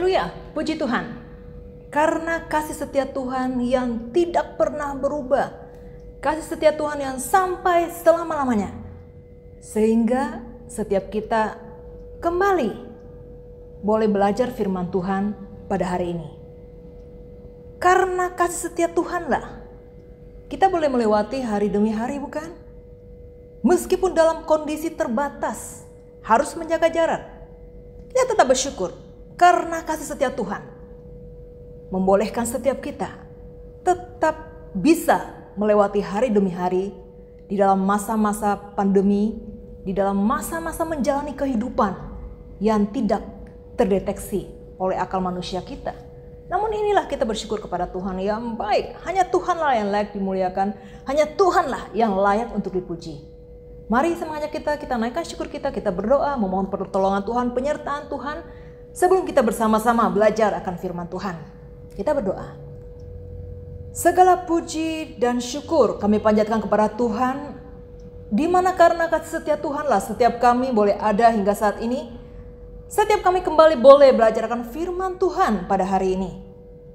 Haleluya, puji Tuhan. Karena kasih setia Tuhan yang tidak pernah berubah, kasih setia Tuhan yang sampai selama-lamanya, sehingga setiap kita kembali boleh belajar firman Tuhan pada hari ini. Karena kasih setia Tuhanlah kita boleh melewati hari demi hari, bukan? Meskipun dalam kondisi terbatas, harus menjaga jarak, kita tetap bersyukur karena kasih setia Tuhan membolehkan setiap kita tetap bisa melewati hari demi hari di dalam masa-masa pandemi, di dalam masa-masa menjalani kehidupan yang tidak terdeteksi oleh akal manusia kita. Namun inilah kita bersyukur kepada Tuhan yang baik. Hanya Tuhanlah yang layak dimuliakan, hanya Tuhanlah yang layak untuk dipuji. Mari semangat kita naikkan syukur kita berdoa, memohon pertolongan Tuhan, penyertaan Tuhan, sebelum kita bersama-sama belajar akan firman Tuhan. Kita berdoa. Segala puji dan syukur kami panjatkan kepada Tuhan, di mana karena kasih setia Tuhanlah setiap kami boleh ada hingga saat ini. Setiap kami kembali boleh belajar akan firman Tuhan pada hari ini.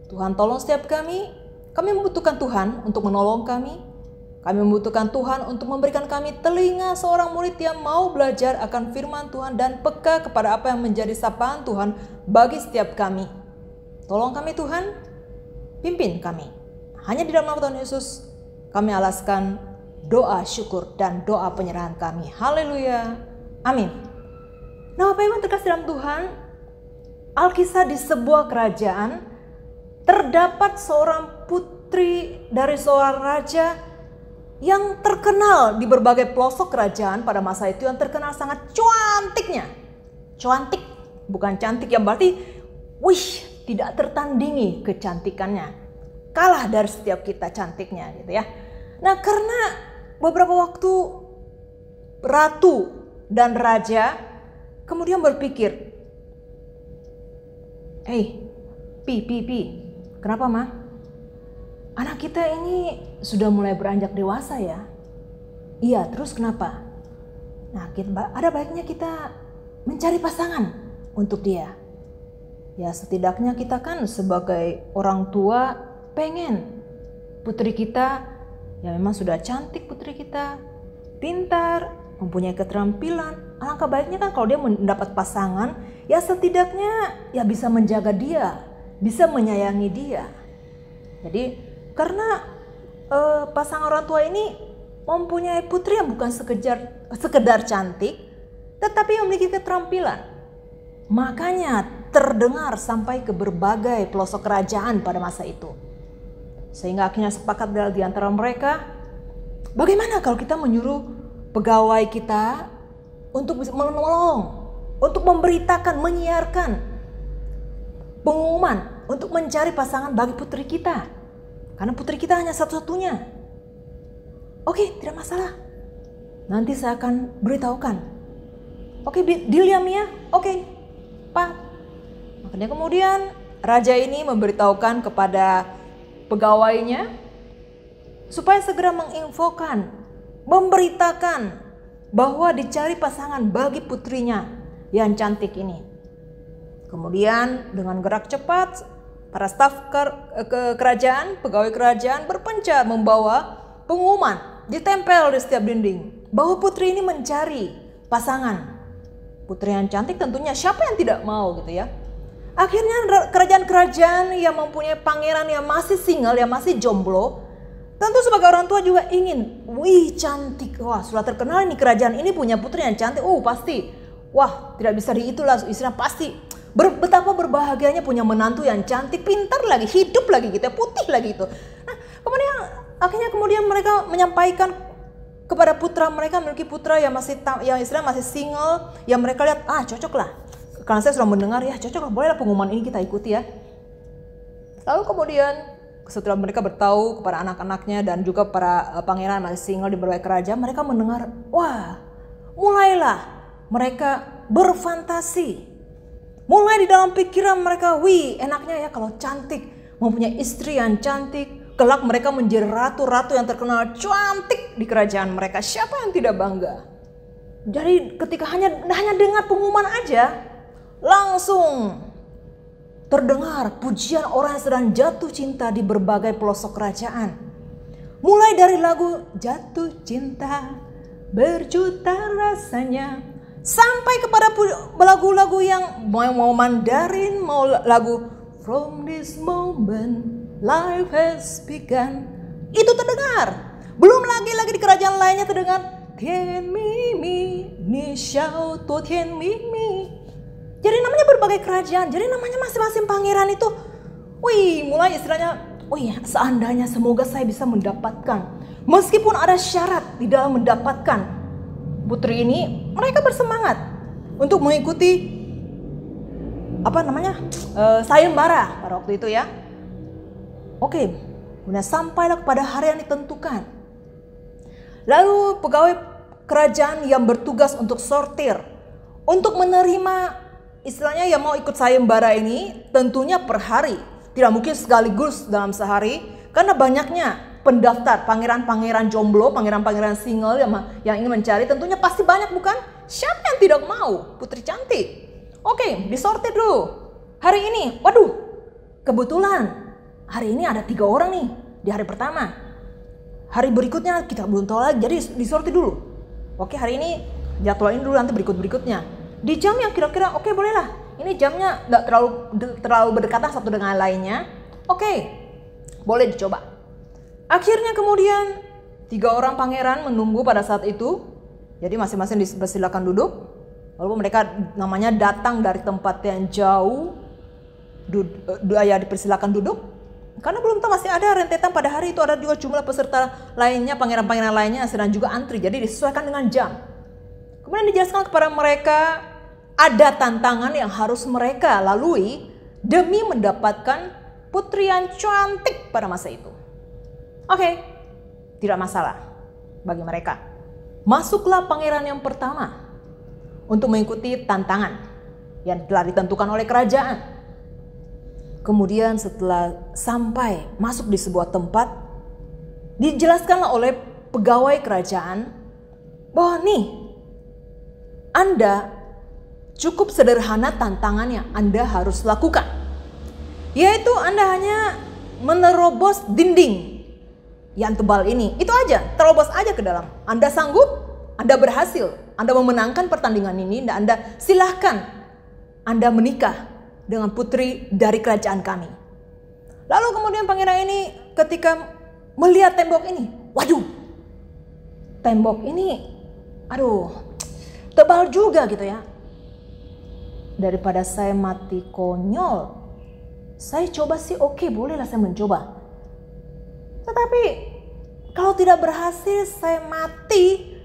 Tuhan tolong setiap kami membutuhkan Tuhan untuk menolong kami. Kami membutuhkan Tuhan untuk memberikan kami telinga seorang murid yang mau belajar akan firman Tuhan dan peka kepada apa yang menjadi sapaan Tuhan bagi setiap kami. Tolong kami Tuhan, pimpin kami. Hanya di dalam nama Tuhan Yesus kami alaskan doa syukur dan doa penyerahan kami. Haleluya. Amin. Nah, Bapak Ibu terkasih dalam Tuhan, Alkisah di sebuah kerajaan terdapat seorang putri dari seorang raja yang terkenal di berbagai pelosok kerajaan pada masa itu, yang terkenal sangat cantiknya. Cantik, bukan cantik yang berarti tidak tertandingi kecantikannya. Kalah dari setiap kita cantiknya gitu ya. Nah, karena beberapa waktu ratu dan raja kemudian berpikir, Pi, kenapa Ma? Anak kita ini sudah mulai beranjak dewasa ya? Iya, terus kenapa? Nah, ada baiknya kita mencari pasangan untuk dia. Ya, setidaknya kita kan sebagai orang tua pengen putri kita, ya memang sudah cantik putri kita, pintar, mempunyai keterampilan. Alangkah baiknya kan kalau dia mendapat pasangan, ya setidaknya ya bisa menjaga dia, bisa menyayangi dia. Jadi karena pasangan orang tua ini mempunyai putri yang bukan sekedar cantik, tetapi memiliki keterampilan. Makanya terdengar sampai ke berbagai pelosok kerajaan pada masa itu. Sehingga akhirnya sepakat di antara mereka, bagaimana kalau kita menyuruh pegawai kita untuk menolong, untuk memberitakan, menyiarkan pengumuman untuk mencari pasangan bagi putri kita. Karena putri kita hanya satu-satunya. Oke, tidak masalah. Nanti saya akan beritahukan. Oke, deal ya Mia? Oke, Pak. Makanya kemudian raja ini memberitahukan kepada pegawainya supaya segera menginfokan, memberitakan bahwa dicari pasangan bagi putrinya yang cantik ini. Kemudian dengan gerak cepat, para staf kerajaan, pegawai kerajaan berpencar membawa pengumuman ditempel di setiap dinding bahwa putri ini mencari pasangan. Putri yang cantik tentunya siapa yang tidak mau gitu ya. Akhirnya kerajaan-kerajaan yang mempunyai pangeran yang masih single, yang masih jomblo, tentu sebagai orang tua juga ingin, cantik, wah sudah terkenal ini kerajaan ini punya putri yang cantik, pasti, wah tidak bisa diitulah istrinya pasti. Betapa berbahagianya punya menantu yang cantik, pintar lagi, hidup lagi gitu ya, putih lagi gitu. Nah, kemudian mereka menyampaikan kepada putra mereka, memiliki putra yang istilahnya masih single, yang mereka lihat, cocok lah. Karena saya sudah mendengar, ya cocok lah, bolehlah pengumuman ini kita ikuti ya. Lalu kemudian setelah mereka bertahu kepada anak-anaknya dan juga para pangeran masih single di berbagai kerajaan, mereka mendengar, mulailah mereka berfantasi. Mulai di dalam pikiran mereka, enaknya ya kalau cantik, mempunyai istri yang cantik, kelak mereka menjadi ratu-ratu yang terkenal cantik di kerajaan mereka. Siapa yang tidak bangga? Jadi ketika hanya dengar pengumuman aja, langsung terdengar pujian orang yang sedang jatuh cinta di berbagai pelosok kerajaan. Mulai dari lagu Jatuh Cinta Berjuta Rasanya, sampai kepada lagu-lagu yang mau Mandarin, mau lagu From This Moment Life Has Begun. Itu terdengar. Belum lagi di kerajaan lainnya terdengar Tian Mi Mi Ni Xiao To Tian Mi Mi. Jadi namanya berbagai kerajaan, jadi namanya masing-masing pangeran itu, mulai istilahnya, seandainya semoga saya bisa mendapatkan. Meskipun ada syarat di dalam mendapatkan putri ini, mereka bersemangat untuk mengikuti sayembara pada waktu itu ya. Kemudian sampailah kepada hari yang ditentukan. Lalu pegawai kerajaan yang bertugas untuk sortir, untuk menerima istilahnya yang mau ikut sayembara ini tentunya per hari. Tidak mungkin sekaligus dalam sehari, karena banyaknya pendaftar pangeran-pangeran jomblo, pangeran-pangeran single yang ingin mencari, tentunya pasti banyak, bukan? Siapa yang tidak mau putri cantik? Disortir dulu. Hari ini, kebetulan hari ini ada 3 orang nih di hari pertama. Hari berikutnya kita belum tahu lagi, jadi disortir dulu. Hari ini jadwalin dulu, nanti berikutnya. Di jam yang kira-kira bolehlah. Ini jamnya nggak terlalu berdekatan satu dengan lainnya. Boleh dicoba. Akhirnya kemudian 3 orang pangeran menunggu pada saat itu. Jadi masing-masing dipersilakan duduk. Lalu mereka namanya datang dari tempat yang jauh. Dipersilakan duduk. Karena belum tahu, masih ada rentetan pada hari itu, ada juga jumlah peserta lainnya, pangeran-pangeran lainnya yang sedang juga antri. Jadi disesuaikan dengan jam. Kemudian dijelaskan kepada mereka ada tantangan yang harus mereka lalui demi mendapatkan putri yang cantik pada masa itu. Tidak masalah bagi mereka. Masuklah pangeran yang pertama untuk mengikuti tantangan yang telah ditentukan oleh kerajaan. Kemudian setelah sampai masuk di sebuah tempat, dijelaskanlah oleh pegawai kerajaan bahwa Anda cukup sederhana tantangan yang Anda harus lakukan. Yaitu Anda hanya menerobos dinding yang tebal ini. Itu aja, terobos aja ke dalam. Anda sanggup, Anda berhasil, Anda memenangkan pertandingan ini, dan Anda silahkan Anda menikah dengan putri dari kerajaan kami. Lalu kemudian pangeran ini ketika melihat tembok ini, tembok ini, tebal juga gitu ya. Daripada saya mati konyol, saya coba sih, bolehlah saya mencoba. Tetapi kalau tidak berhasil, saya mati.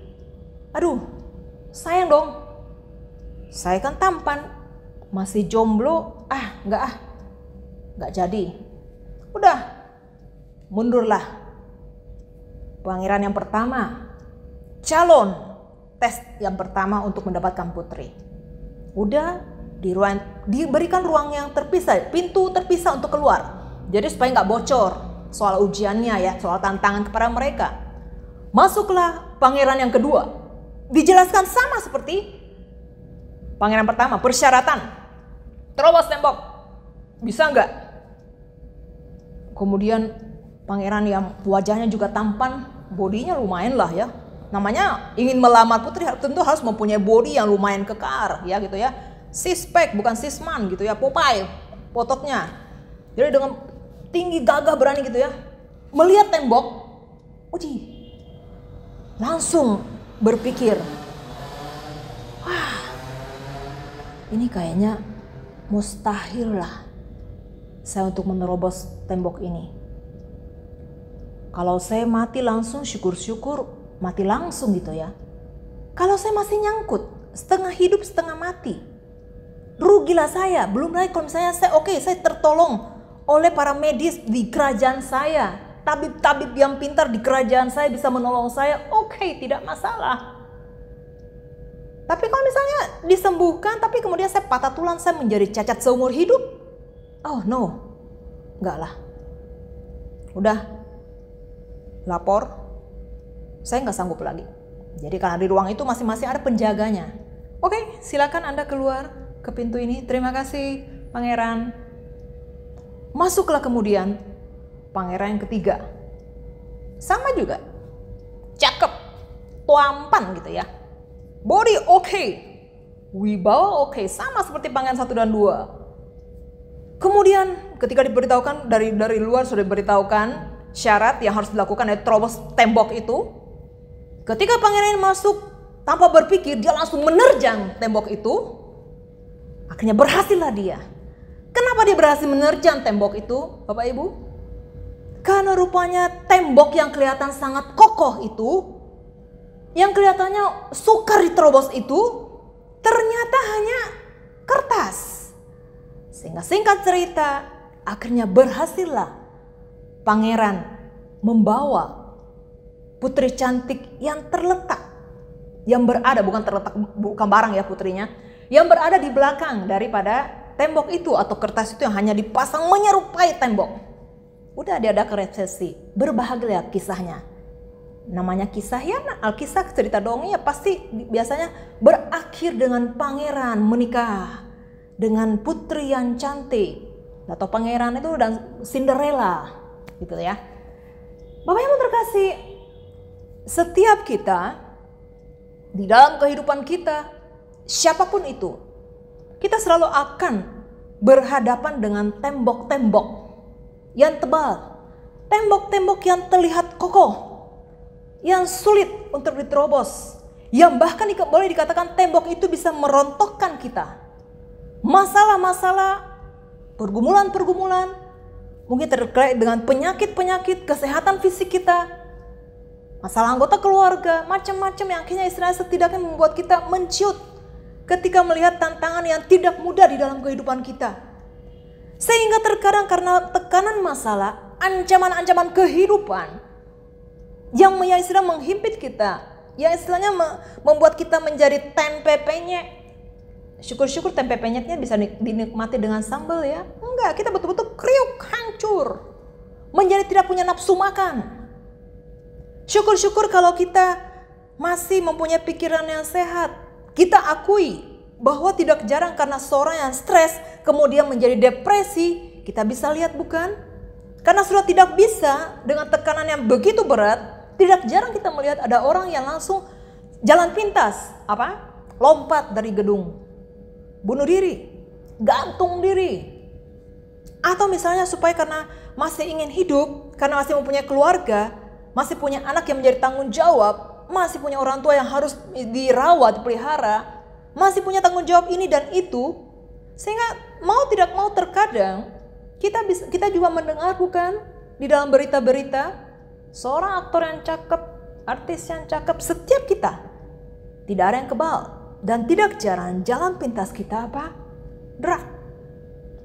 Sayang dong. Saya kan tampan, masih jomblo, nggak jadi. Udah, mundurlah. Pangeran yang pertama, calon tes yang pertama untuk mendapatkan putri. Udah diberikan ruang yang terpisah, pintu terpisah untuk keluar. Jadi supaya nggak bocor soal ujiannya ya, soal tantangan kepada mereka. Masuklah pangeran yang kedua. Dijelaskan sama seperti pangeran pertama, persyaratan. Terobos tembok. Bisa nggak? Kemudian pangeran yang wajahnya juga tampan, bodinya lumayan lah ya. Namanya ingin melamar putri tentu harus mempunyai body yang lumayan kekar ya gitu ya. Six-pack bukan six-man gitu ya, Popeye pototnya. Jadi dengan tinggi gagah berani gitu ya. Melihat tembok, langsung berpikir, ini kayaknya mustahil lah saya untuk menerobos tembok ini. Kalau saya mati langsung, syukur-syukur mati langsung gitu ya. Kalau saya masih nyangkut, setengah hidup setengah mati, rugilah saya. Belum lagi kalau misalnya saya tertolong oleh para medis di kerajaan saya, tabib-tabib yang pintar di kerajaan saya bisa menolong saya, tidak masalah. Tapi kalau misalnya disembuhkan, tapi kemudian saya patah tulang, saya menjadi cacat seumur hidup, enggak lah. Udah, lapor, saya nggak sanggup lagi. Jadi karena di ruang itu masing-masing ada penjaganya. Silakan Anda keluar ke pintu ini. Terima kasih, Pangeran. Masuklah kemudian pangeran yang ketiga. Sama juga. Cakep, tampan gitu ya. Body oke, wibawa oke, sama seperti pangeran 1 dan 2. Kemudian ketika diberitahukan dari luar sudah diberitahukan syarat yang harus dilakukan dari terobos tembok itu. Ketika pangeran masuk tanpa berpikir dia langsung menerjang tembok itu. Akhirnya berhasillah dia. Kenapa dia berhasil menerjang tembok itu, Bapak Ibu? Karena rupanya tembok yang kelihatan sangat kokoh itu, yang kelihatannya sukar diterobos itu, ternyata hanya kertas. Sehingga singkat cerita, akhirnya berhasillah pangeran membawa putri cantik yang terletak, yang berada, bukan barang ya putrinya, yang berada di belakang daripada tembok itu atau kertas itu yang hanya dipasang menyerupai tembok. Udah diadakan resepsi, berbahagia kisahnya. Namanya kisah ya, Alkisah cerita dongeng ya pasti biasanya berakhir dengan pangeran menikah dengan putri yang cantik atau pangeran itu dan Cinderella gitu ya. Bapak Ibu terkasih, setiap kita di dalam kehidupan kita, siapapun itu, kita selalu akan berhadapan dengan tembok-tembok yang tebal, tembok-tembok yang terlihat kokoh, yang sulit untuk diterobos, yang bahkan boleh dikatakan tembok itu bisa merontokkan kita. Masalah-masalah, pergumulan-pergumulan, mungkin terkait dengan penyakit-penyakit, kesehatan fisik kita, masalah anggota keluarga, macam-macam yang akhirnya istilahnya setidaknya membuat kita menciut ketika melihat tantangan yang tidak mudah di dalam kehidupan kita. Sehingga terkadang karena tekanan masalah, ancaman-ancaman kehidupan yang istilah menghimpit kita, yang istilahnya membuat kita menjadi tempe penyet. Syukur-syukur tempe penyetnya bisa dinikmati dengan sambal ya. Enggak, kita betul-betul kriuk, hancur, menjadi tidak punya nafsu makan. Syukur-syukur kalau kita masih mempunyai pikiran yang sehat. Kita akui bahwa tidak jarang karena seorang yang stres kemudian menjadi depresi. Kita bisa lihat bukan? Karena sudah tidak bisa dengan tekanan yang begitu berat, tidak jarang kita melihat ada orang yang langsung jalan pintas. Apa? Lompat dari gedung. Bunuh diri. Gantung diri. Atau misalnya supaya karena masih ingin hidup, karena masih mempunyai keluarga, masih punya anak yang menjadi tanggung jawab, masih punya orang tua yang harus dirawat, dipelihara, masih punya tanggung jawab ini dan itu, sehingga mau tidak mau terkadang kita juga mendengar bukan di dalam berita-berita seorang aktor yang cakep, artis yang cakep, setiap kita tidak ada yang kebal dan tidak jarang jalan pintas kita apa? Drug,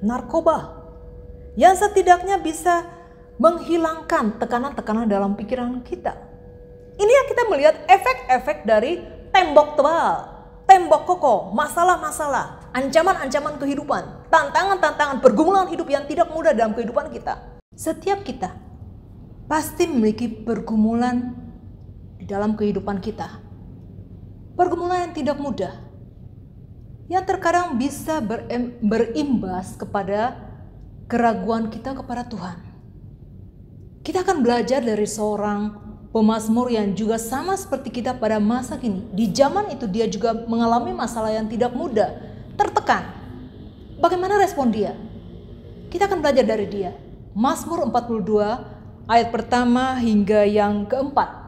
narkoba, yang setidaknya bisa menghilangkan tekanan-tekanan dalam pikiran kita. Ini yang kita melihat efek-efek dari tembok tebal, tembok kokoh, masalah-masalah, ancaman-ancaman kehidupan, tantangan-tantangan, pergumulan hidup yang tidak mudah dalam kehidupan kita. Setiap kita pasti memiliki pergumulan di dalam kehidupan kita. Pergumulan yang tidak mudah, yang terkadang bisa berimbas kepada keraguan kita kepada Tuhan. Kita akan belajar dari seorang pemazmur yang juga sama seperti kita pada masa kini. Di zaman itu dia juga mengalami masalah yang tidak mudah, tertekan. Bagaimana respon dia? Kita akan belajar dari dia. Mazmur 42 ayat pertama hingga yang keempat.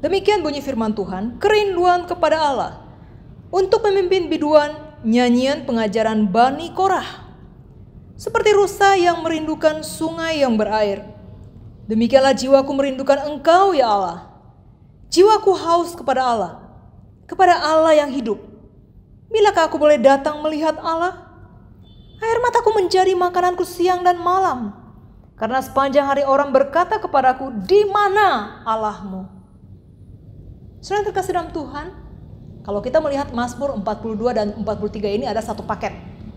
Demikian bunyi firman Tuhan, kerinduan kepada Allah. Untuk pemimpin biduan, nyanyian pengajaran Bani Korah. Seperti rusa yang merindukan sungai yang berair. Demikianlah jiwaku merindukan Engkau ya Allah. Jiwaku haus kepada Allah yang hidup. Bilakah aku boleh datang melihat Allah? Air mataku menjadi makananku siang dan malam. Karena sepanjang hari orang berkata kepadaku, di mana Allahmu? Saudara terkasih dalam Tuhan, kalau kita melihat Mazmur 42 dan 43 ini ada satu paket.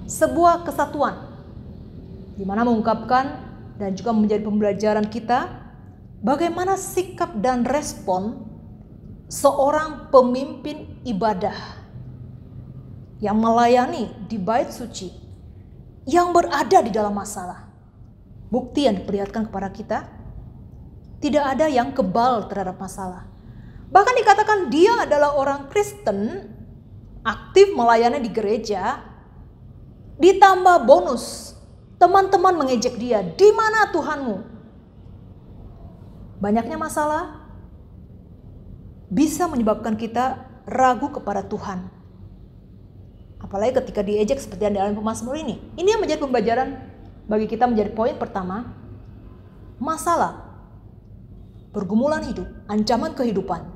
Sebuah kesatuan. Di mana mengungkapkan dan juga menjadi pembelajaran kita bagaimana sikap dan respon seorang pemimpin ibadah yang melayani di bait suci, yang berada di dalam masalah. bukti yang diperlihatkan kepada kita. Tidak ada yang kebal terhadap masalah. Bahkan dikatakan dia adalah orang Kristen, aktif melayani di gereja, ditambah bonus, teman-teman mengejek dia, di mana Tuhanmu? Banyaknya masalah bisa menyebabkan kita ragu kepada Tuhan. Apalagi ketika diejek seperti yang dialami pemazmur ini. Ini yang menjadi pembelajaran bagi kita, menjadi poin pertama. Masalah, pergumulan hidup, ancaman kehidupan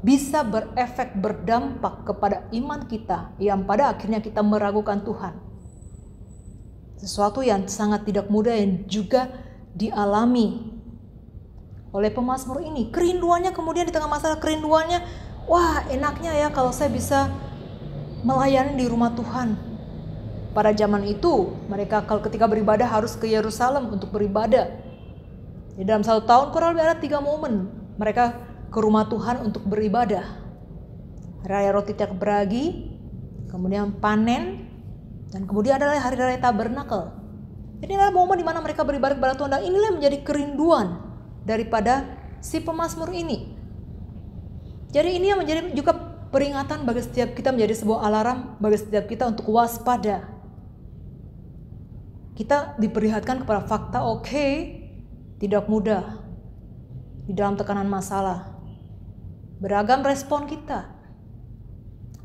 bisa berefek, berdampak kepada iman kita yang pada akhirnya kita meragukan Tuhan. Sesuatu yang sangat tidak mudah yang juga dialami oleh pemazmur ini. Kerinduannya kemudian di tengah masalah, kerinduannya, wah enaknya ya kalau saya bisa melayani di rumah Tuhan. Pada zaman itu mereka kalau ketika beribadah harus ke Yerusalem untuk beribadah. Di dalam 1 tahun kurang lebih ada 3 momen mereka ke rumah Tuhan untuk beribadah. Raya Roti Tidak Beragi, kemudian panen, dan kemudian adalah hari raya Tabernakel. Ini adalah momen di mana mereka beribadah kepada Tuhan, dan inilah yang menjadi kerinduan daripada si pemazmur ini. Jadi ini yang menjadi juga peringatan bagi setiap kita, menjadi sebuah alarm bagi setiap kita untuk waspada. Kita diperlihatkan kepada fakta, tidak mudah di dalam tekanan masalah. Beragam respon kita.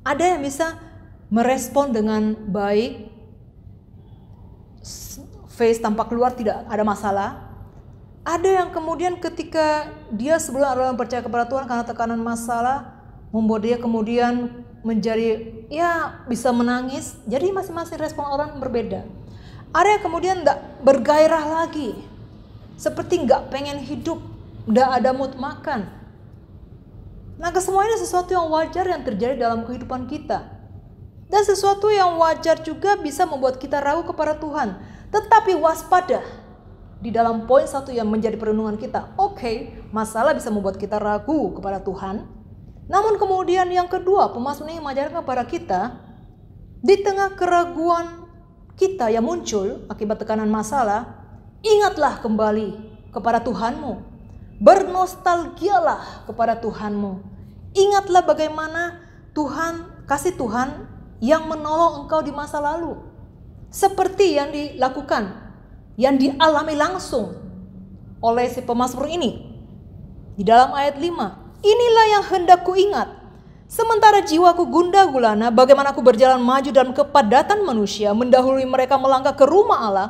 Ada yang bisa merespon dengan baik, face tampak keluar tidak ada masalah. Ada yang kemudian ketika dia sebelum orang percaya kepada Tuhan karena tekanan masalah membuat dia kemudian menjadi bisa menangis. Jadi masing-masing respon orang berbeda. Ada yang kemudian tidak bergairah lagi, seperti nggak pengen hidup, nggak ada mood makan. Nah, kesemua ini sesuatu yang wajar yang terjadi dalam kehidupan kita. Dan sesuatu yang wajar juga bisa membuat kita ragu kepada Tuhan. Tetapi waspada di dalam poin 1 yang menjadi perenungan kita. Masalah bisa membuat kita ragu kepada Tuhan. Namun kemudian yang kedua, pemazmur ini mengajarkan kepada kita, di tengah keraguan kita yang muncul akibat tekanan masalah, ingatlah kembali kepada Tuhanmu. Bernostalgialah kepada Tuhanmu. Ingatlah bagaimana kasih Tuhan yang menolong engkau di masa lalu. Seperti yang dilakukan, yang dialami langsung oleh si pemazmur ini. Di dalam ayat 5, inilah yang hendak ku ingat. Sementara jiwaku gundah gulana, bagaimana aku berjalan maju dalam kepadatan manusia, mendahului mereka melangkah ke rumah Allah,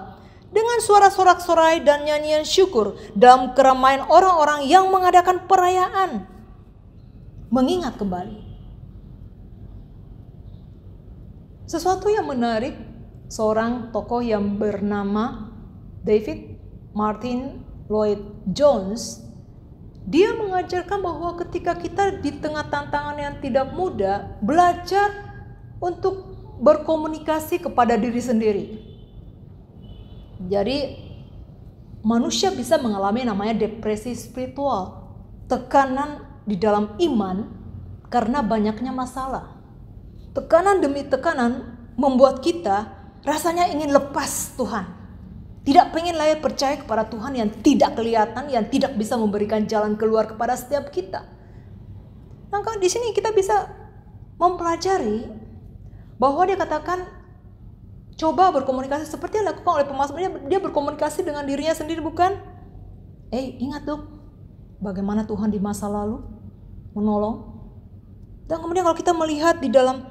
dengan suara sorak-sorai dan nyanyian syukur dalam keramaian orang-orang yang mengadakan perayaan. Mengingat kembali. Sesuatu yang menarik, seorang tokoh yang bernama David Martin Lloyd Jones, dia mengajarkan bahwa ketika kita di tengah tantangan yang tidak mudah, belajar untuk berkomunikasi kepada diri sendiri. Jadi manusia bisa mengalami namanya depresi spiritual, tekanan di dalam iman karena banyaknya masalah. Tekanan demi tekanan membuat kita rasanya ingin lepas Tuhan. Tidak pengen lagi percaya kepada Tuhan yang tidak kelihatan, yang tidak bisa memberikan jalan keluar kepada setiap kita. Maka di sini kita bisa mempelajari bahwa dia katakan coba berkomunikasi seperti yang dilakukan oleh pemazmur. Dia berkomunikasi dengan dirinya sendiri, bukan? Ingat dong bagaimana Tuhan di masa lalu menolong. Dan kemudian kalau kita melihat di dalam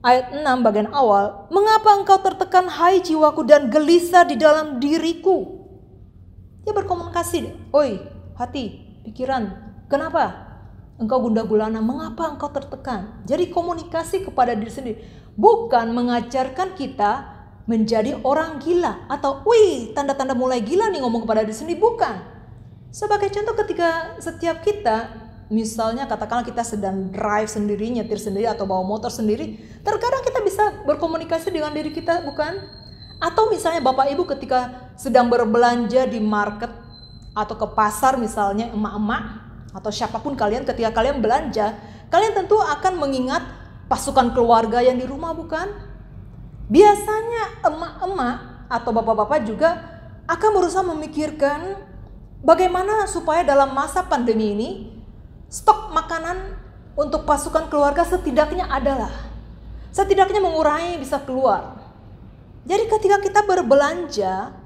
ayat 6 bagian awal, mengapa engkau tertekan hai jiwaku dan gelisah di dalam diriku? Dia berkomunikasi, hati, pikiran, kenapa engkau gundah gulana, mengapa engkau tertekan? Jadi komunikasi kepada diri sendiri, bukan mengajarkan kita menjadi orang gila atau tanda-tanda mulai gila nih ngomong kepada diri sendiri, bukan. Sebagai contoh, ketika setiap kita, misalnya katakanlah kita sedang drive sendiri, nyetir sendiri atau bawa motor sendiri, terkadang kita bisa berkomunikasi dengan diri kita, bukan? Atau misalnya Bapak Ibu ketika sedang berbelanja di market atau ke pasar, misalnya emak-emak atau siapapun kalian, ketika kalian belanja, kalian tentu akan mengingat pasukan keluarga yang di rumah, bukan? Biasanya emak-emak atau bapak-bapak juga akan berusaha memikirkan bagaimana supaya dalam masa pandemi ini stok makanan untuk pasukan keluarga setidaknya mengurangi bisa keluar. Jadi ketika kita berbelanja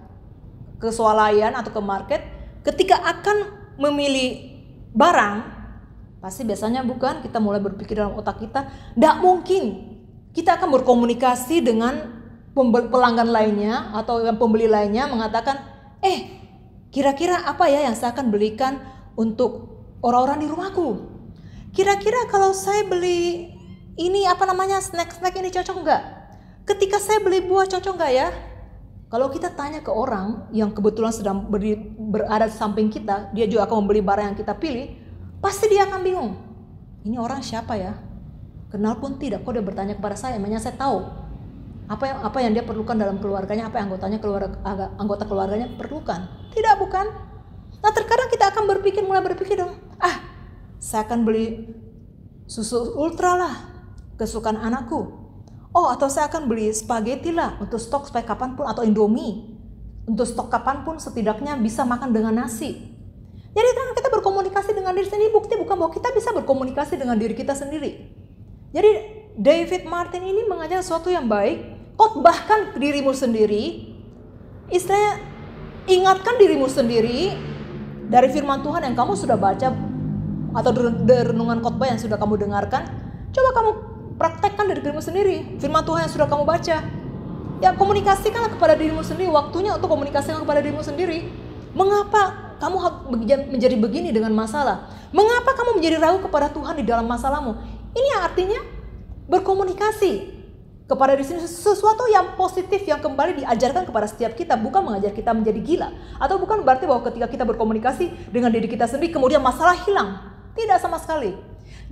ke swalayan atau ke market, ketika akan memilih barang, pasti biasanya bukan kita mulai berpikir dalam otak kita, tidak mungkin kita akan berkomunikasi dengan pelanggan lainnya atau pembeli lainnya mengatakan, kira-kira apa ya yang saya akan belikan untuk orang-orang di rumahku? Kira-kira kalau saya beli ini snack ini cocok enggak? Ketika saya beli buah cocok enggak ya? Kalau kita tanya ke orang yang kebetulan sedang berada di samping kita, dia juga akan membeli barang yang kita pilih, pasti dia akan bingung. Ini orang siapa ya? Kenal pun tidak, kok dia bertanya kepada saya, emangnya saya tahu apa yang dia perlukan dalam keluarganya, apa yang anggota keluarganya perlukan? Tidak, bukan? Nah, terkadang kita akan mulai berpikir dong, saya akan beli susu ultra lah, kesukaan anakku. Atau saya akan beli spaghetti lah untuk stok supaya kapanpun, atau Indomie untuk stok kapanpun setidaknya bisa makan dengan nasi. Jadi kan kita berkomunikasi dengan diri sendiri, bukti bukan bahwa kita bisa berkomunikasi dengan diri kita sendiri. Jadi David Martin ini mengajar sesuatu yang baik. Khotbahkan dirimu sendiri, istilahnya ingatkan dirimu sendiri dari firman Tuhan yang kamu sudah baca atau renungan khotbah yang sudah kamu dengarkan. Coba kamu praktekkan dari dirimu sendiri firman Tuhan yang sudah kamu baca. Ya, komunikasikanlah kepada dirimu sendiri, waktunya untuk komunikasikan kepada dirimu sendiri. Mengapa kamu menjadi begini dengan masalah? Mengapa kamu menjadi ragu kepada Tuhan di dalam masalahmu? Ini yang artinya berkomunikasi kepada diri sendiri, sesuatu yang positif yang kembali diajarkan kepada setiap kita, bukan mengajar kita menjadi gila, atau bukan berarti bahwa ketika kita berkomunikasi dengan diri kita sendiri kemudian masalah hilang. Tidak sama sekali.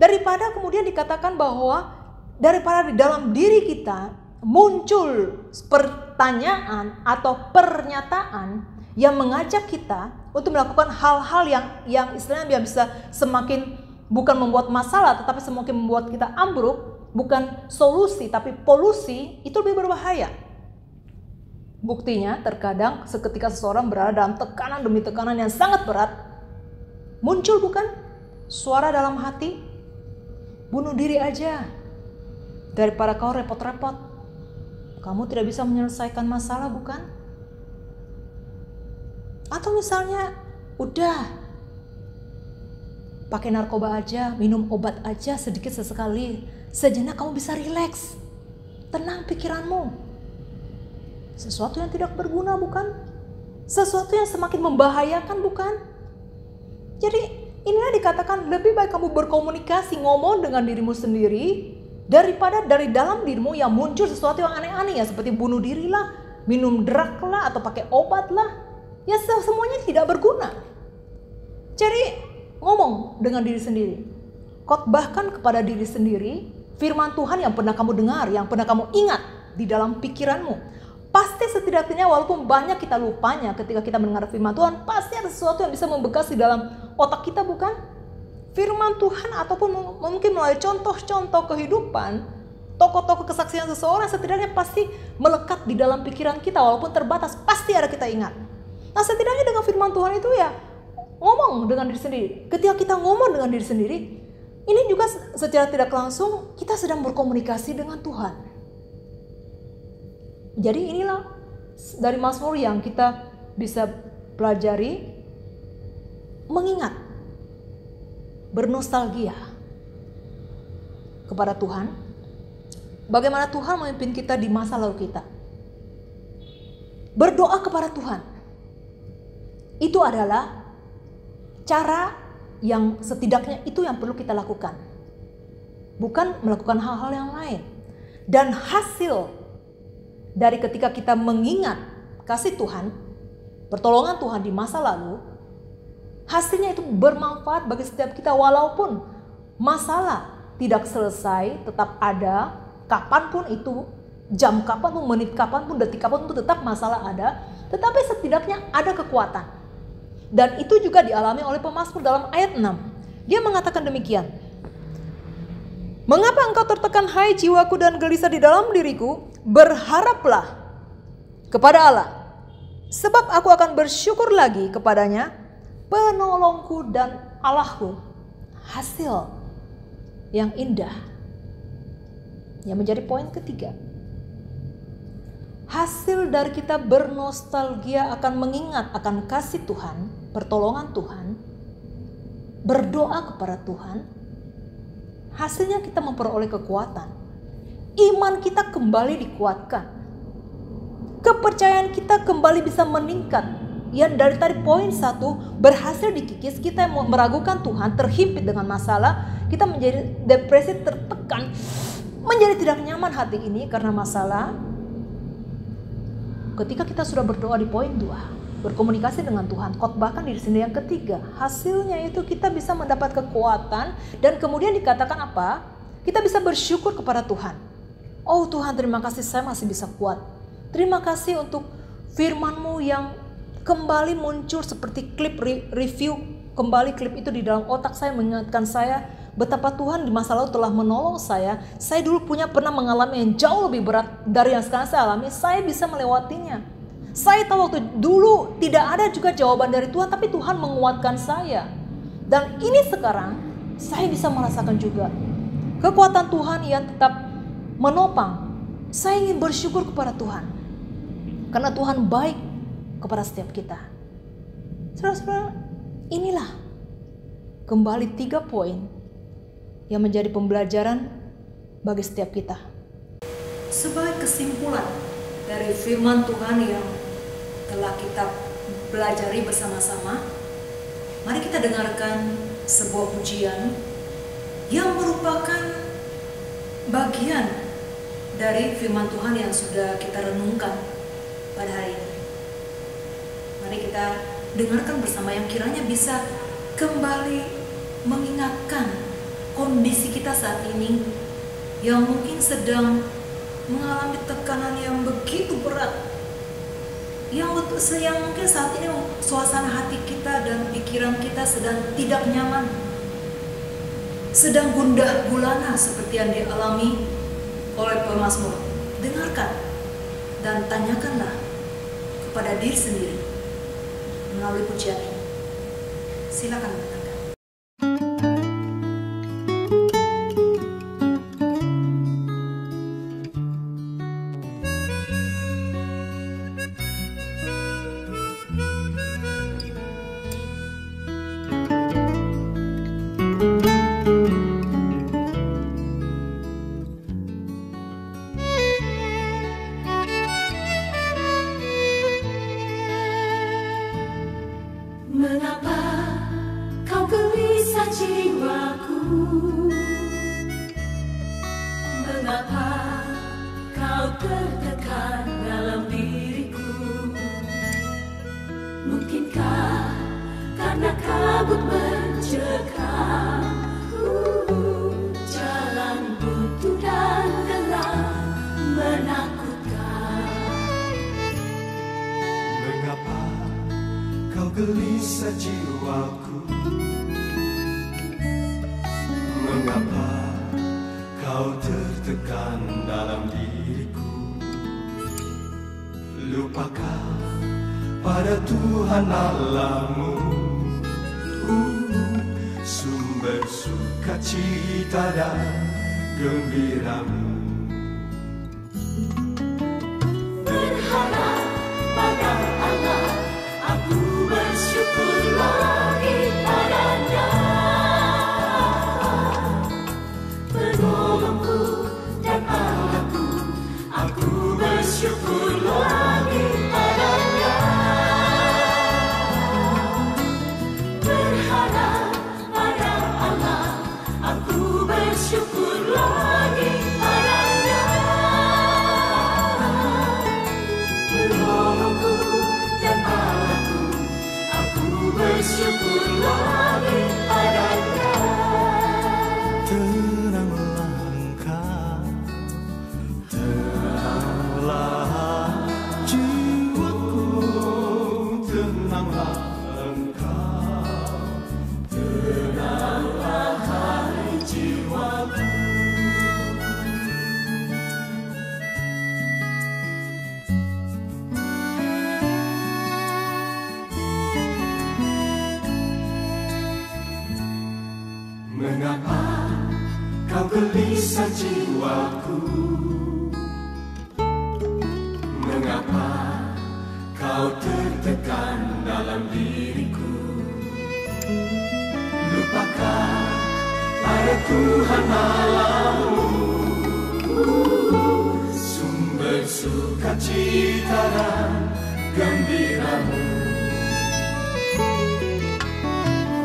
Daripada kemudian dikatakan bahwa daripada di dalam diri kita muncul pertanyaan atau pernyataan yang mengajak kita untuk melakukan hal-hal yang istilahnya bisa semakin bukan membuat masalah tetapi semakin membuat kita ambruk, bukan solusi tapi polusi, itu lebih berbahaya. Buktinya terkadang seketika seseorang berada dalam tekanan demi tekanan yang sangat berat, muncul bukan suara dalam hati, bunuh diri aja daripada kau repot-repot, kamu tidak bisa menyelesaikan masalah, bukan? Atau misalnya udah pakai narkoba aja, minum obat aja sedikit sesekali, sejenak kamu bisa rileks, tenang pikiranmu. Sesuatu yang tidak berguna, bukan? Sesuatu yang semakin membahayakan, bukan? Jadi inilah dikatakan lebih baik kamu berkomunikasi, ngomong dengan dirimu sendiri, daripada dari dalam dirimu yang muncul sesuatu yang aneh-aneh, ya seperti bunuh diri lah, minum drug lah, atau pakai obat lah. Ya semuanya tidak berguna. Jadi ngomong dengan diri sendiri, khotbahkan kepada diri sendiri firman Tuhan yang pernah kamu dengar, yang pernah kamu ingat di dalam pikiranmu. Pasti setidaknya walaupun banyak kita lupanya ketika kita mendengar firman Tuhan, pasti ada sesuatu yang bisa membekas di dalam otak kita, bukan? Firman Tuhan ataupun mungkin melalui contoh-contoh kehidupan, tokoh-tokoh kesaksian seseorang setidaknya pasti melekat di dalam pikiran kita walaupun terbatas, pasti ada kita ingat. Nah, setidaknya dengan firman Tuhan itu ya ngomong dengan diri sendiri. Ketika kita ngomong dengan diri sendiri, ini juga secara tidak langsung kita sedang berkomunikasi dengan Tuhan. Jadi inilah dari Mazmur yang kita bisa pelajari, mengingat, bernostalgia kepada Tuhan. Bagaimana Tuhan memimpin kita di masa lalu kita. Berdoa kepada Tuhan. Itu adalah cara yang setidaknya itu yang perlu kita lakukan. Bukan melakukan hal-hal yang lain. Dan hasil dari ketika kita mengingat kasih Tuhan, pertolongan Tuhan di masa lalu, hasilnya itu bermanfaat bagi setiap kita walaupun masalah tidak selesai, tetap ada, kapanpun itu, jam kapanpun, menit kapanpun, detik kapanpun tetap masalah ada, tetapi setidaknya ada kekuatan. Dan itu juga dialami oleh pemazmur dalam ayat 6. Dia mengatakan demikian. Mengapa engkau tertekan hai jiwaku dan gelisah di dalam diriku? Berharaplah kepada Allah. Sebab aku akan bersyukur lagi kepadanya, penolongku dan Allahku. Hasil yang indah. Yang menjadi poin ketiga. Hasil dari kita bernostalgia akan mengingat akan kasih Tuhan, pertolongan Tuhan, berdoa kepada Tuhan. Hasilnya kita memperoleh kekuatan. Iman kita kembali dikuatkan. Kepercayaan kita kembali bisa meningkat. Yang dari tadi poin 1 berhasil dikikis, kita yang meragukan Tuhan, terhimpit dengan masalah, kita menjadi depresi, tertekan, menjadi tidak nyaman hati ini karena masalah. Ketika kita sudah berdoa di poin 2, berkomunikasi dengan Tuhan, khotbahkan diri sendiri. Yang ketiga, hasilnya itu kita bisa mendapat kekuatan dan kemudian dikatakan apa? Kita bisa bersyukur kepada Tuhan. Oh Tuhan, terima kasih saya masih bisa kuat. Terima kasih untuk firman-Mu yang kembali muncul seperti klip review. Kembali klip itu di dalam otak saya mengingatkan saya betapa Tuhan di masa lalu telah menolong saya. Saya dulu pernah mengalami yang jauh lebih berat dari yang sekarang saya alami. Saya bisa melewatinya. Saya tahu waktu dulu tidak ada juga jawaban dari Tuhan, tapi Tuhan menguatkan saya. Dan ini sekarang saya bisa merasakan juga kekuatan Tuhan yang tetap menopang. Saya ingin bersyukur kepada Tuhan. Karena Tuhan baik kepada setiap kita. Saudara-saudara, inilah kembali 3 poin yang menjadi pembelajaran bagi setiap kita. Sebagai kesimpulan dari firman Tuhan yang telah kita pelajari bersama-sama, mari kita dengarkan sebuah pujian yang merupakan bagian dari firman Tuhan yang sudah kita renungkan pada hari ini. Mari kita dengarkan bersama yang kiranya bisa kembali mengingatkan kondisi kita saat ini yang mungkin sedang mengalami tekanan yang begitu berat, yang mungkin saat ini suasana hati kita dan pikiran kita sedang tidak nyaman, sedang gundah gulana seperti yang dialami oleh pemazmur. Dengarkan dan tanyakanlah kepada diri sendiri melalui pujian ini. Silakan mendengarkan. Mengapa kau gelisah jiwaku? Mengapa kau tertekan dalam diriku? Mungkinkah karena kabut mencekam, jalan buntu dan gelap menakutkan? Mengapa kau gelisah jiwaku? Mengapa kau tertekan dalam diriku? Lupakan pada Tuhan Allahmu, sumber sukacita dan gembiramu. Berharap pada Allah, aku bersyukur lagi padanya. Penolongku dan Allahku, aku bersyukur lagi padanya. Berharap pada Allah, aku bersyukur lagi padanya. Penolongku dan Allahku, aku bersyukur lagi padanya. Tenanglah engkau, tenanglah jiwaku, tenanglah engkau, tenanglah hai jiwaku. Mengapa kau gelisah jiwaku? Mengapa kau tertekan dalam diriku? Lupakan pada Tuhan Allahmu, sumber sukacita dan gembiramu.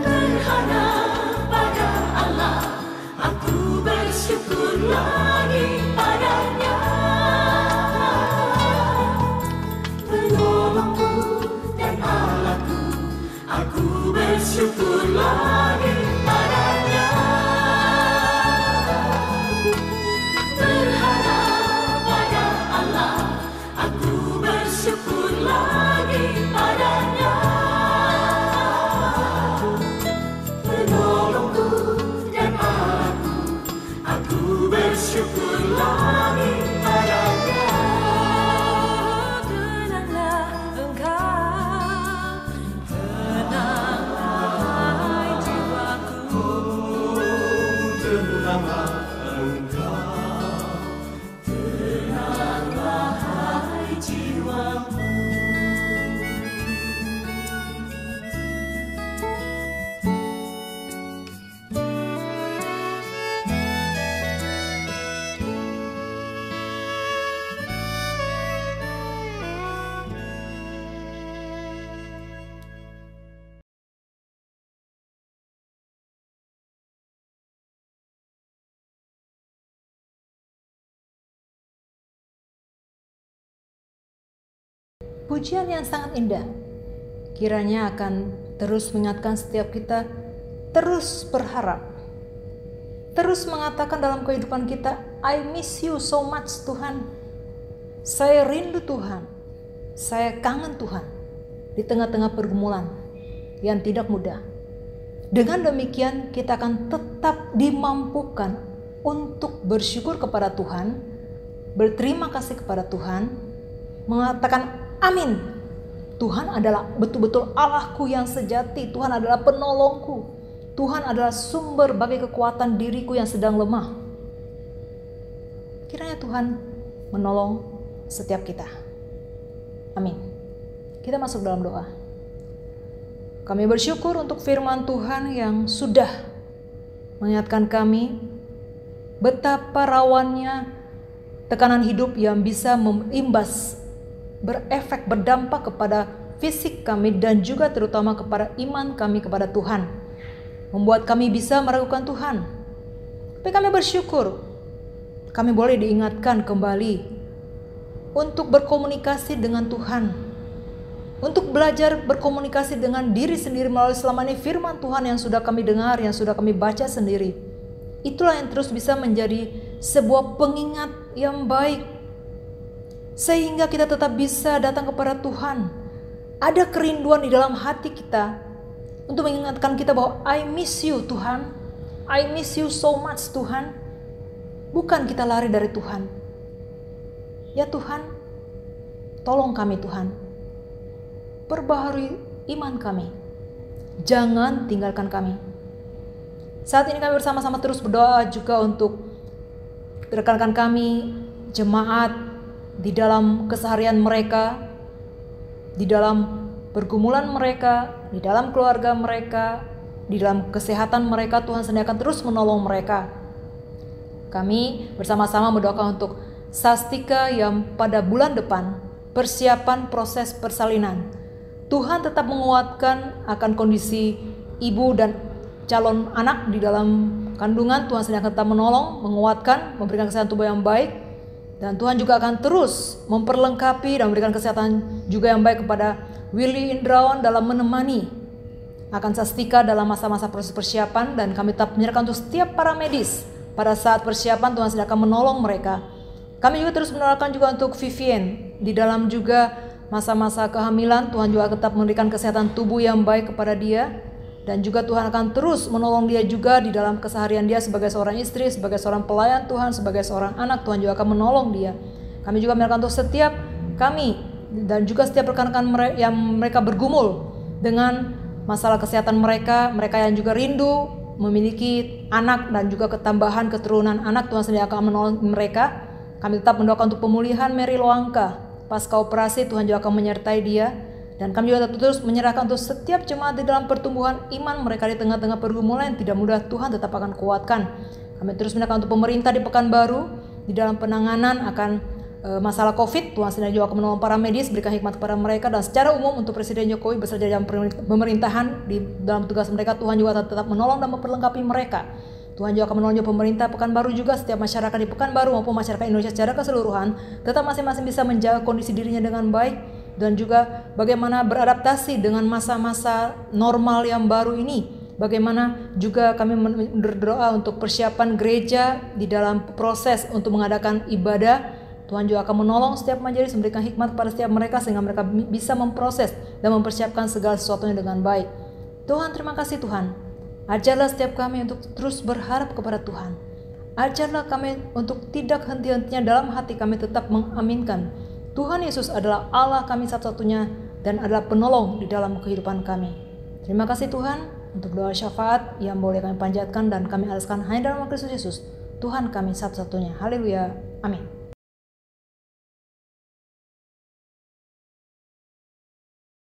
Berharap pada Allah, aku bersyukur lagi padanya. Penolongku dan Allahku, aku bersyukur lagi padanya. Berharap pada Allah, aku bersyukur lagi padanya. Penolongku dan Allahku, aku bersyukur lagi padanya. Tenanglah engkau, tenanglah jiwaku. Tenanglah engkau, Tenanglah hai jiwaku. Pujian yang sangat indah kiranya akan terus mengingatkan setiap kita terus berharap, terus mengatakan dalam kehidupan kita, I miss you so much Tuhan. Saya rindu Tuhan, saya kangen Tuhan di tengah-tengah pergumulan yang tidak mudah. Dengan demikian kita akan tetap dimampukan untuk bersyukur kepada Tuhan, berterima kasih kepada Tuhan, mengatakan amin. Tuhan adalah betul-betul Allahku yang sejati. Tuhan adalah penolongku. Tuhan adalah sumber bagi kekuatan diriku yang sedang lemah. Kiranya Tuhan menolong setiap kita. Amin. Kita masuk dalam doa. Kami bersyukur untuk firman Tuhan yang sudah mengingatkan kami betapa rawannya tekanan hidup yang bisa mengimbas, berefek, berdampak kepada fisik kami dan juga terutama kepada iman kami kepada Tuhan. Membuat kami bisa meragukan Tuhan. Tapi kami bersyukur kami boleh diingatkan kembali untuk berkomunikasi dengan Tuhan. Untuk belajar berkomunikasi dengan diri sendiri melalui selama ini firman Tuhan yang sudah kami dengar, yang sudah kami baca sendiri. Itulah yang terus bisa menjadi sebuah pengingat yang baik, sehingga kita tetap bisa datang kepada Tuhan. Ada kerinduan di dalam hati kita untuk mengingatkan kita bahwa I miss you Tuhan, I miss you so much Tuhan. Bukan kita lari dari Tuhan. Ya Tuhan, tolong kami Tuhan, perbaharui iman kami, jangan tinggalkan kami. Saat ini kami bersama-sama terus berdoa juga untuk rekan-rekan kami, jemaat, di dalam keseharian mereka, di dalam pergumulan mereka, di dalam keluarga mereka, di dalam kesehatan mereka. Tuhan sediakan terus menolong mereka. Kami bersama-sama berdoa untuk Sastika yang pada bulan depan persiapan proses persalinan. Tuhan tetap menguatkan akan kondisi ibu dan calon anak di dalam kandungan. Tuhan sediakan tetap menolong, menguatkan, memberikan kesehatan tubuh yang baik. Dan Tuhan juga akan terus memperlengkapi dan memberikan kesehatan juga yang baik kepada Willy Indrawan dalam menemani akan Sastika dalam masa-masa proses persiapan. Dan kami tetap menyerahkan untuk setiap para medis pada saat persiapan. Tuhan sedang akan menolong mereka. Kami juga terus menolongkan juga untuk Vivian di dalam juga masa-masa kehamilan. Tuhan juga tetap memberikan kesehatan tubuh yang baik kepada dia. Dan juga Tuhan akan terus menolong dia juga di dalam keseharian dia sebagai seorang istri, sebagai seorang pelayan Tuhan, sebagai seorang anak. Tuhan juga akan menolong dia. Kami juga menyerahkan untuk setiap kami dan juga setiap rekan-rekan yang mereka bergumul dengan masalah kesehatan mereka, mereka yang juga rindu memiliki anak dan juga ketambahan keturunan anak, Tuhan sendiri akan menolong mereka. Kami tetap mendoakan untuk pemulihan Mary Loangka pasca operasi, Tuhan juga akan menyertai dia. Dan kami juga terus menyerahkan untuk setiap jemaat di dalam pertumbuhan iman mereka di tengah-tengah pergumulan yang tidak mudah, Tuhan tetap akan kuatkan. Kami terus menyerahkan untuk pemerintah di Pekanbaru di dalam penanganan akan masalah COVID, Tuhan sendiri juga akan menolong para medis, berikan hikmat kepada mereka. Dan secara umum untuk Presiden Jokowi beserta dalam pemerintahan di dalam tugas mereka, Tuhan juga tetap menolong dan memperlengkapi mereka. Tuhan juga akan menolong pemerintah Pekanbaru juga, setiap masyarakat di Pekanbaru maupun masyarakat Indonesia secara keseluruhan, tetap masing-masing bisa menjaga kondisi dirinya dengan baik dan juga bagaimana beradaptasi dengan masa-masa normal yang baru ini. Bagaimana juga kami berdoa untuk persiapan gereja di dalam proses untuk mengadakan ibadah. Tuhan juga akan menolong setiap majelis, memberikan hikmat kepada setiap mereka sehingga mereka bisa memproses dan mempersiapkan segala sesuatunya dengan baik. Tuhan, terima kasih Tuhan. Ajarlah setiap kami untuk terus berharap kepada Tuhan. Ajarlah kami untuk tidak henti-hentinya dalam hati kami tetap mengaminkan Tuhan Yesus adalah Allah kami satu-satunya dan adalah penolong di dalam kehidupan kami. Terima kasih Tuhan untuk doa syafaat yang boleh kami panjatkan dan kami alaskan hanya dalam Kristus Yesus, Tuhan kami satu-satunya. Haleluya. Amin.